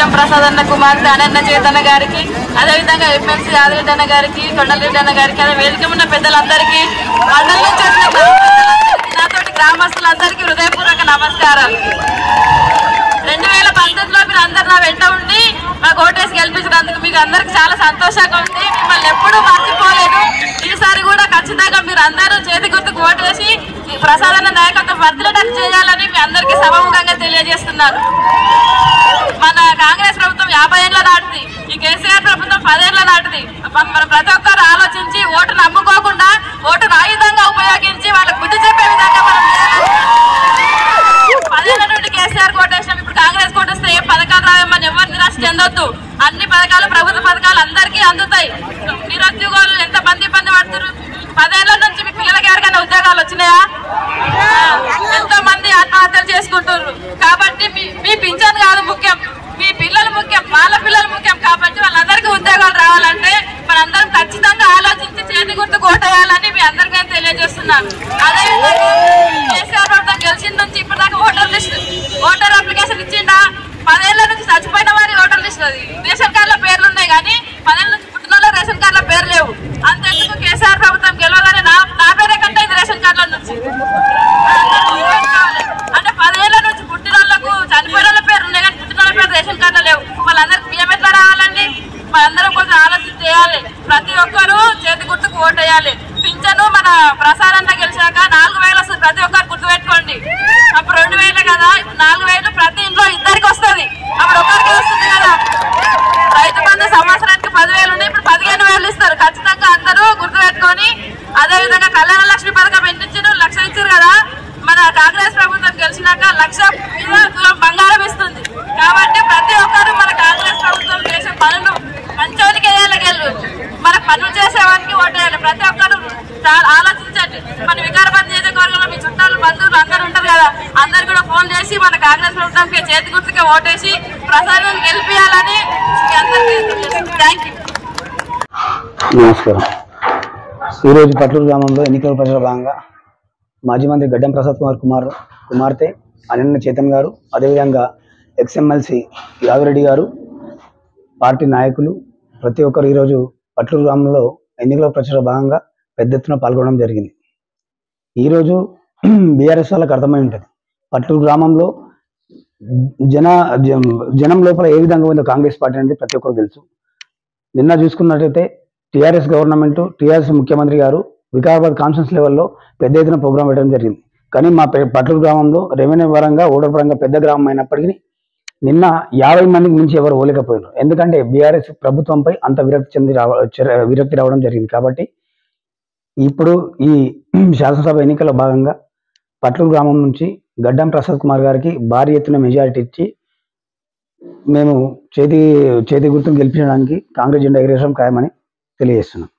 గడ్డం ప్రసాద్ అన్న కుమార్తె అనన్న చేతన్న గారికి, అదేవిధంగా ఎమ్మెల్సీ ఆదిరెడ్డి అన్న గారికి, కొండలరెడ్డి అన్న గారికి, అదే వేదిక ఉన్న పెద్దలందరికీ, మండలం నుంచి వచ్చిన నాతోటి గ్రామస్తులందరికీ హృదయపూర్వక నమస్కారాలు. 2018లో మీరు అందరు నా వెంట ఉండి మాకు ఓటేసి గెలిపించినందుకు మీకు అందరికి చాలా సంతోషంగా ఉంది. మిమ్మల్ని ఎప్పుడూ మర్చిపోలేదు. ఈసారి కూడా ఖచ్చితంగా మీరు అందరూ చేతి గుర్తుకు ఓటేసి ప్రసాదన్న నాయకత్వం వర్ధిల్లేటట్టు చేయాలని మీ అందరికీ సభాముఖంగా తెలియజేస్తున్నారు. మన కాంగ్రెస్ ప్రభుత్వం 50 ఏళ్ల నాటిది, ఈ కేసీఆర్ ప్రభుత్వం 10 ఏళ్ల నాటిది. మనం ప్రతి ఒక్కరు ఆలోచించి ఓటు నమ్ముకోకుండా ఓటును ఆయుధంగా ఉపయోగించి వాళ్ళకు బుద్ధి చెప్పే విధంగా మనం 10 ఏళ్ల నుండి కేసీఆర్ కోటేసినాం. ఇప్పుడు కాంగ్రెస్ కోటేస్తే ఏ పథకాలు రావేమని ఎవరు నిరాశ చెందొద్దు. అన్ని పథకాలు, ప్రభుత్వ పథకాలు అందరికీ అందుతాయి. నిరుద్యోగులు ఎంతమంది ఇబ్బంది పడుతున్నారు. 10 ఏళ్ల నుంచి మీ పిల్లలకి ఎవరికైనా ఉద్యోగాలు వచ్చినాయా? ఎంతో మంది ఆత్మహత్యలు చేసుకుంటున్నారు. కాబట్టి మీ పింఛన్ కాదు ముఖ్యం, మీ పిల్లలు ముఖ్యం, వాళ్ళ పిల్లలు ముఖ్యం. కాబట్టి వాళ్ళందరికీ ఉద్యోగాలు రావాలంటే మనందరం ఖచ్చితంగా ఆలోచించి చేతి గుర్తుకు ఓటేయాలని మీ అందరికీ నేను తెలియజేస్తున్నాను. అదేవిధంగా కేసీఆర్ ప్రభుత్వం గెలిచిన నుంచి ఇప్పటిదాకా ఓటర్ అప్లికేషన్ ఇచ్చిండా? 10 ఏళ్ల నుంచి చచ్చిపోయిన వారి ఓటర్ లిస్ట్ అది. రేషన్ కార్డుల పేర్లు ఉన్నాయి కానీ 10 ఏళ్ల నుంచి పుట్టిన వాళ్ళ రేషన్ కార్డుల పేరు లేవు. అంతెందుకు కేసీఆర్ ప్రభుత్వం గెలవగానే నా పేరే కంటే ఇది రేషన్ కార్డుల నుంచి అంటే 10 ఏళ్ల నుంచి పుట్టిన వాళ్ళకు చనిపోయిన వాళ్ళ పేరు ఉన్నాయి కానీ పుట్టిన వాళ్ళ పేరు రేషన్ కార్డులు లేవు. వాళ్ళందరికి బియ్యం ఎట్లా రావాలండి? మనందరం కొంచెం ఆలోచన చేయాలి. ప్రతి ఒక్కరూ చేతి గుర్తుకు ఓటేయాలి. పింఛను మన ప్రసాదంగా గెలిచాక 4000 వస్తుంది. ప్రతి ఒక్కరు గుర్తుపెట్టుకోండి. అప్పుడు 2000 కదా, ఇప్పుడు 4000 ప్రతి ఇంట్లో ఇద్దరికి వస్తుంది. అప్పుడు ఒక్కరికి వస్తుంది కదా. రైతు బంధు సంవత్సరానికి 10,000 ఉన్నాయి, ఇప్పుడు 15,000 ఇస్తారు. ఖచ్చితంగా అందరూ గుర్తుపెట్టుకొని, అదేవిధంగా కళ్యాణ లక్ష్మి పథకం ఎన్నిచ్చారు, 1,00,000 ఇచ్చారు కదా. మన కాంగ్రెస్ ప్రభుత్వం గెలిచినాక 1,00,000 తులం బంగారం ఇస్తుంది. కాబట్టి ప్రతి ఒక్కరు మన కాంగ్రెస్ ప్రభుత్వం చేసే పనులు మంచోనికి వేయాలి. మన పనులు చేసేవారికి ఓటేయాలి. ప్రతి ఒక్కరు ఆలోచించండి. మన వికారాబాద్ నియోజకవర్గంలో మీ చుట్టాలు, బంధువులు అందరూ ఉంటారు కదా, అందరు కూడా ఫోన్ చేసి మన కాంగ్రెస్ ప్రభుత్వంకి చేతి గుర్తుకే ఓటేసి ప్రసాదం గెలిపియాలని అందరికీ థ్యాంక్ యూ. నమస్కారం. ఈరోజు పట్లూరు గ్రామంలో ఎన్నికల ప్రచార భాగంగా మాజీ మంత్రి గడ్డం ప్రసాద్ కుమార్తె అనన్న చేతన్ గారు, అదేవిధంగా ఎక్స్ఎమ్మెల్సీ యాదిరెడ్డి గారు, పార్టీ నాయకులు ప్రతి ఒక్కరు ఈరోజు పట్లూరు గ్రామంలో ఎన్నికల ప్రచార భాగంగా పెద్ద ఎత్తున పాల్గొనడం జరిగింది. ఈరోజు బీఆర్ఎస్ వాళ్ళకి అర్థమై ఉంటుంది పట్లూరు గ్రామంలో జనం లోపల ఏ విధంగా ఉందో కాంగ్రెస్ పార్టీ అనేది ప్రతి ఒక్కరు తెలుసు. నిన్న చూసుకున్నట్టయితే టీఆర్ఎస్ గవర్నమెంట్, టీఆర్ఎస్ ముఖ్యమంత్రి గారు వికారాబాద్ కాన్ఫరెన్స్ లెవెల్లో పెద్ద ఎత్తున ప్రోగ్రాం పెట్టడం జరిగింది. కానీ మా పట్లూరు గ్రామంలో రెవెన్యూ పరంగా, ఓటర్ పరంగా పెద్ద గ్రామం అయినప్పటికీ నిన్న 50 మందికి మించి ఎవరు ఓలేకపోయారు. ఎందుకంటే బీఆర్ఎస్ ప్రభుత్వంపై అంత విరక్తి రావడం జరిగింది. కాబట్టి ఇప్పుడు ఈ శాసనసభ ఎన్నికల భాగంగా పట్లూరు గ్రామం నుంచి గడ్డం ప్రసాద్ కుమార్ గారికి భారీ ఎత్తున మెజారిటీ ఇచ్చి మేము చేతి గుర్తును గెలిపించడానికి కాంగ్రెస్ జెండా ఎగరేయడం ఖాయమని తెలియజేస్తున్నాం.